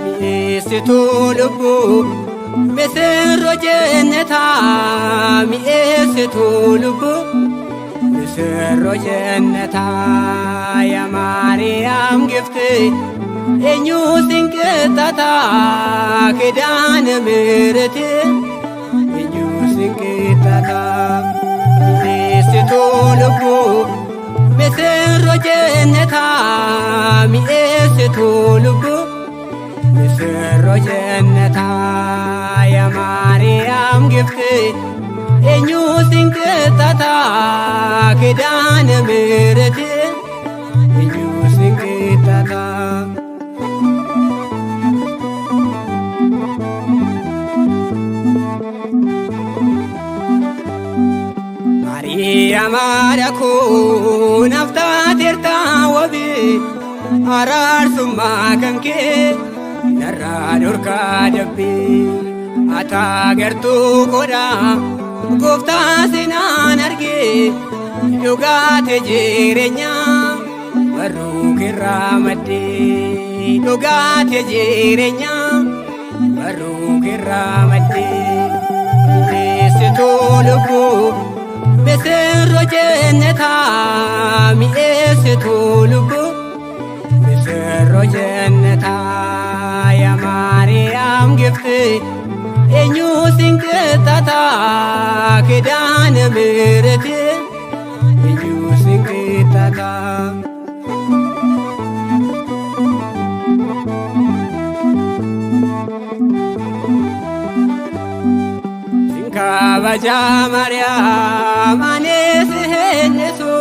mi'eessituu lubbuu misirroo jennetaa mi'eessituu lubbuu misirroo jennetaa yaa Maariyaam gifti eenyuu sinqixxataa kidaana mirti eenyuu sinqixxataa mi'eessituu lubbuu misirroo jennetaa mi'eessituu lubbuu misirroo jennetaa yaa Maariyaam gifti eenyuu sinqixxataa kidaana mirti eenyuu sinqixxataa Maariyaam haadha koo naaf taateertaa wabii araarsummaa kan kee narraa dhorkaa dabbii ati agartuu godhaa gooftaa sinaan argee dhugaate jireenyaa barruu keerraa maddee dhugaate jireenyaa barruu keerraa maddee mi'eessituu lubbuu misirroo jennetaa mi'eessituu lubbuu misirroo jennetaa yaa Maariyaam gifti eenyuu sinqixxataa kidaana mirti eenyuu sinqixxataa kabajaa Maariyaam ani si hennisu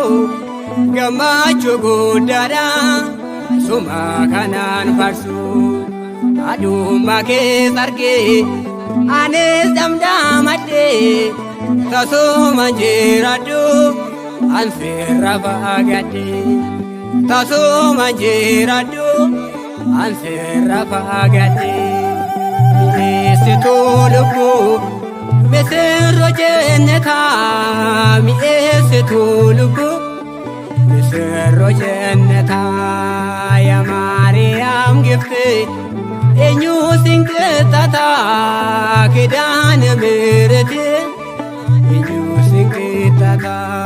gammachuu guddaadhaan suma kanaan farsu adummaa keessa argee anis damdamadhee tasuma jiraadhu ansirra fagaadhee tasuma jiraadhu ansirra fagaadhee mi'eessituu lubbuu misirroo jennetaa mi'eessituu lubbuu misirroo jennetaa yaa Maariyaam gifti eenyuu sinqixxataa kidaana mirti eenyuu sinqixxataa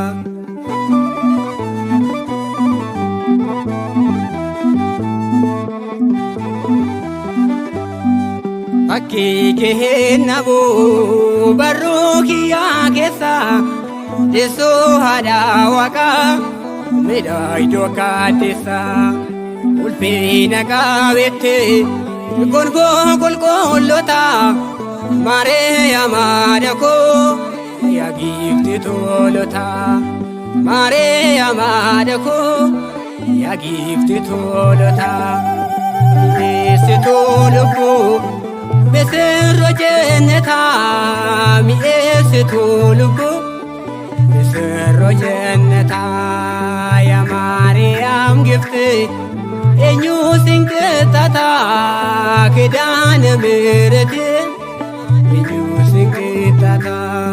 fakkii kee nabuu barruu kiyyaa keessa teessoo haadha waaqaa miidhagduu kaaddeessa ulfina qabeette gonfoo qulqulloota Maariyaam haadha koo yaa gifti tolota Maariyaam haadha koo yaa gifti tolota mi'eessituu lubbuu misirroo jennetaa mi'eessituu lubbuu misirroo jennetaa yaa Maariyaam gifti eenyuu sinqixxataa kidaana mirti eenyuu sinqixxataa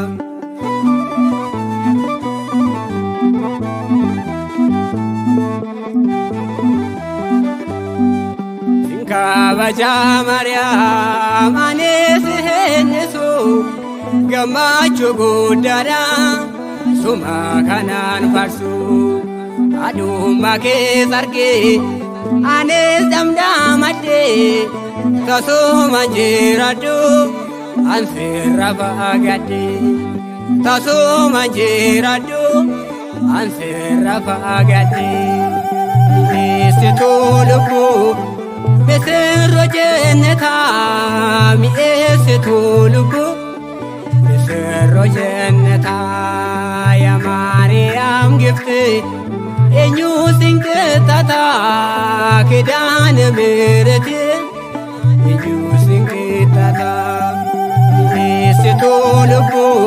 kabajaa Maariyaam ani si hennisu gammachuu guddaadhaan suma kanaan farsu adummaa keessa argee anis damdamadhee tasuma jiraadhu ansirra fagaadhee tasuma jiraadhu ansirra fagaadhee mi'eessituu lubbuu misirroo jennetaa mi'eessituu lubbuu misirroo jennetaa yaa Maariyaam gifti eenyuu sinqixxataa kidaana mirti eenyuu sinqixxataa mi'eessituu lubbuu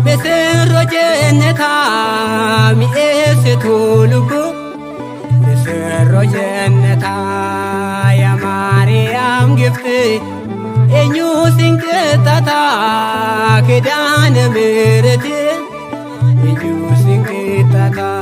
misirroo jennetaa mi'eessituu lubbuu misirroo jennetaa yaa Maariyaam gifti eenyu sinqixxata kidaana miirati eenyu sinqixxata.